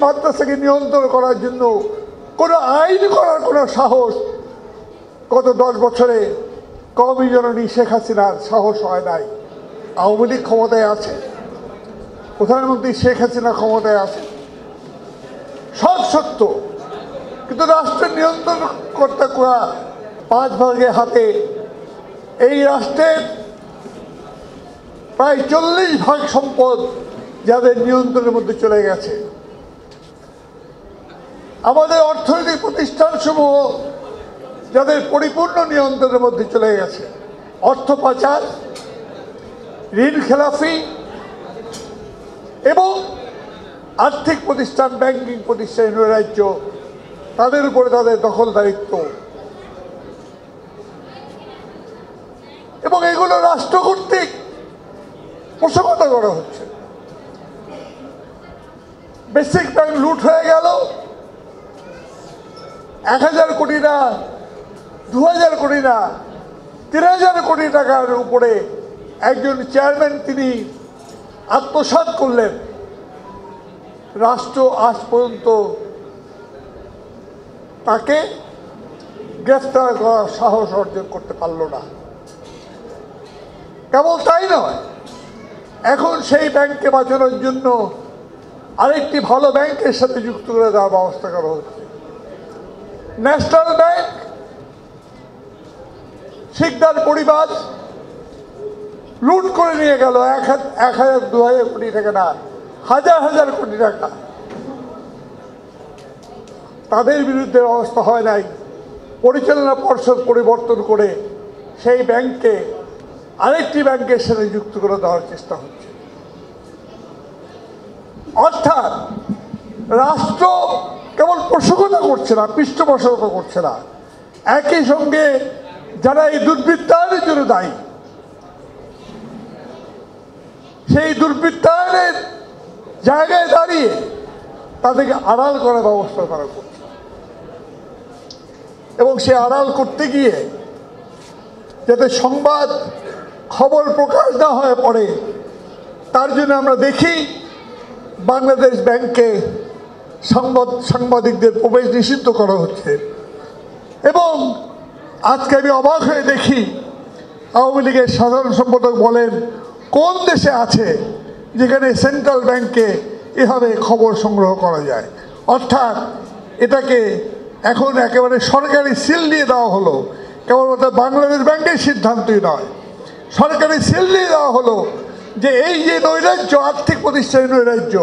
মাদ্রাসাকে নিয়ন্ত্রণ করার জন্য কোনো আইন করার কোনো সাহস গত 10 বছরে কওমি জননী শেখ হাসিনার সাহস হয় নাই। আওয়ামী লীগ ক্ষমতায় আছে, প্রধানমন্ত্রী শেখ হাসিনা ক্ষমতায় আছে, সব সত্য, কিন্তু রাষ্ট্রের নিয়ন্ত্রণ করতে করা 5 ভাগের হাতে এই রাষ্ট্রের প্রায় 40 ভাগ সম্পদ যাদের নিয়ন্ত্রণের মধ্যে চলে গেছে। আমাদের অর্থনৈতিক প্রতিষ্ঠানসমূহ যাদের পরিপূর্ণ নিয়ন্ত্রণের মধ্যে চলে গেছে। অর্থ পাচার, ঋণ খেলাফি এবং আর্থিক প্রতিষ্ঠান, ব্যাংকিং প্রতিষ্ঠান, রাজ্য, তাদের উপরে তাদের দখলদারিত্ব, এবং এগুলো রাষ্ট্র কর্তৃক পোষকতা করা হচ্ছে। বেসিক ব্যাংক লুট হয়ে গেল, 1000 কোটি না, 2000 কোটি না, 3000 কোটি টাকার উপরে একজন চেয়ারম্যান তিনি আত্মসাৎ করলেন। রাষ্ট্র আজ পর্যন্ত তাকে গ্রেফতার করার সাহস অর্জন করতে পারল না। কেবল তাই নয়, এখন সেই ব্যাংককে বাঁচানোর জন্য আরেকটি ভালো ব্যাংকের সাথে যুক্ত করে দেওয়ার ব্যবস্থা করা হচ্ছে। ন্যাশনাল ব্যাংক, শিকদার পরিবার লুট করে নিয়ে গেল 1000-2000 কোটি টাকা না, হাজার হাজার কোটি টাকা। তাদের বিরুদ্ধে ব্যবস্থা হয় নাই। পরিচালনা পর্ষদ পরিবর্তন করে সেই ব্যাংককে আরেকটি ব্যাংকের সাথে যুক্ত করে দেওয়ার চেষ্টা হচ্ছে। অর্থাৎ রাষ্ট্র কেবল পোষকতা করছে না, পৃষ্ঠপোষকতা করছে না, একই সঙ্গে যারা এই দুর্বৃত্তায়নের জন্য দায়ী, সেই দুর্বৃত্তায়নের জায়গায় দাঁড়িয়ে তাদেরকে আড়াল করার ব্যবস্থা করা করছে। এবং সে আড়াল করতে গিয়ে যাতে সংবাদ খবর প্রকাশ না হয়ে পড়ে, তার জন্য আমরা দেখি বাংলাদেশ ব্যাংকে সাংবাদিকদের প্রবেশ নিষিদ্ধ করা হচ্ছে। এবং আজকে আমি অবাক হয়ে দেখি আওয়ামী লীগের সাধারণ সম্পাদক বলেন, কোন দেশে আছে যেখানে সেন্ট্রাল ব্যাংকে এভাবে খবর সংগ্রহ করা যায়। অর্থাৎ এটাকে এখন একেবারে সরকারি সিল দিয়ে দেওয়া হলো। কেবলমাত্র বাংলাদেশ ব্যাংকের সিদ্ধান্তই নয়, সরকারি সিল দিয়ে দেওয়া হলো যে এই যে নৈরাজ্য, আর্থিক প্রতিষ্ঠানের নৈরাজ্য,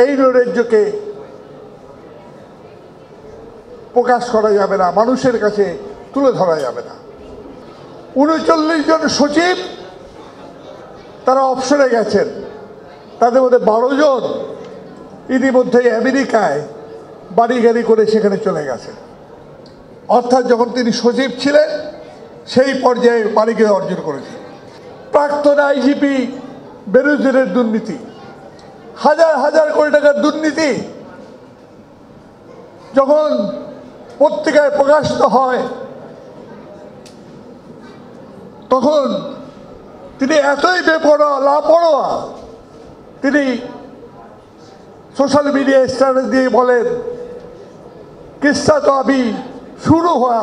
এই নৈরাজ্যকে প্রকাশ করা যাবে না, মানুষের কাছে তুলে ধরা যাবে না। 39 জন সচিব তারা অবসরে গেছেন, তাদের মধ্যে 12 জন ইতিমধ্যেই আমেরিকায় বাড়ি গাড়ি করে সেখানে চলে গেছেন। অর্থাৎ যখন তিনি সচিব ছিলেন সেই পর্যায়ে বাড়িকে অর্জন করেছেন। প্রাক্তন আইজিপি বেনজিরের দুর্নীতি, হাজার হাজার কোটি টাকার দুর্নীতি যখন পত্রিকায় প্রকাশিত হয়, তখন তিনি এতই বেপরোয়া, লাপরোয়া, তিনি সোশ্যাল মিডিয়ায় স্ট্যাটাস দিয়ে বলেন, কিস্সা তো আবি শুরু হওয়া।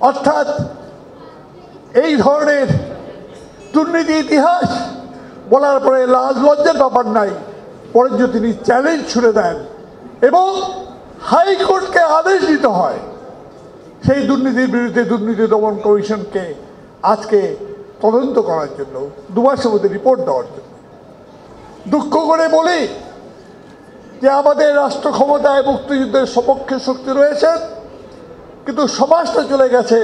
অর্থাৎ এই ধরনের দুর্নীতি ইতিহাস বলার পরে লাজ লজ্জার ব্যাপার নাই, বরঞ্চ তিনি চ্যালেঞ্জ ছুড়ে দেন এবং হাইকোর্টকে আদেশ দিতে হয় সেই দুর্নীতির বিরুদ্ধে দুর্নীতি দমন কমিশনকে আজকে তদন্ত করার জন্য, 2 মাসের মধ্যে রিপোর্ট দেওয়ার জন্য। দুঃখ করে বলি যে আমাদের রাষ্ট্র ক্ষমতায় মুক্তিযুদ্ধের সপক্ষে শক্তি রয়েছেন, কিন্তু সমাজটা চলে গেছে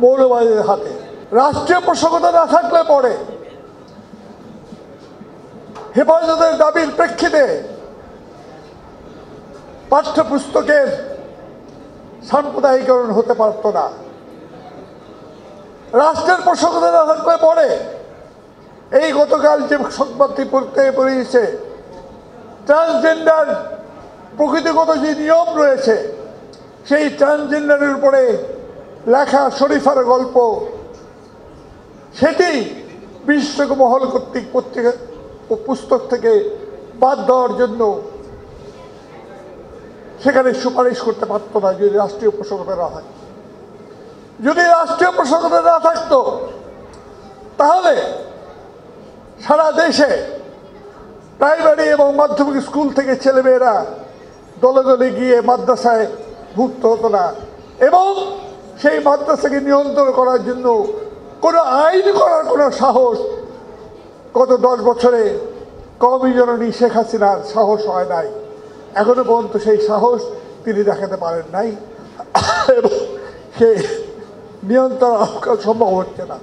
মৌলবাদীদের হাতে। রাষ্ট্রীয় পোষকতা না থাকলে পরে হেফাজতের দাবির প্রেক্ষিতে পাঠ্যপুস্তকের সাম্প্রদায়িকরণ হতে পারত না। রাষ্ট্রের পোষকতা না থাকলে পরে এই গতকাল যে সংবাদটি পড়তে পড়িয়েছে, ট্রান্সজেন্ডার প্রকৃতিগত যে নিয়ম রয়েছে, সেই ট্রান্সজেন্ডারের উপরে লেখা শরীফার গল্প, সেটি বিশেষজ্ঞ মহল কর্তৃক পত্রিকা ও পুস্তক থেকে বাদ দেওয়ার জন্য সেখানে সুপারিশ করতে পারতো না যদি রাষ্ট্রীয় প্রসঙ্গতা না থাকে। যদি রাষ্ট্রীয় প্রসঙ্গতা না থাকতো তাহলে সারা দেশে প্রাইমারি এবং মাধ্যমিক স্কুল থেকে ছেলেমেয়েরা দলে দলে গিয়ে মাদ্রাসায় ভুক্ত হতো না, এবং সেই মাদ্রাসাকে নিয়ন্ত্রণ করার জন্য কোনো আইন করার কোনো সাহস গত 10 বছরে কওমি জননী শেখ হাসিনার সাহস হয় নাই। এখনো পর্যন্ত সেই সাহস তিনি দেখাতে পারেন নাই এবং সেই নিয়ন্ত্রণ সম্ভব হচ্ছে না।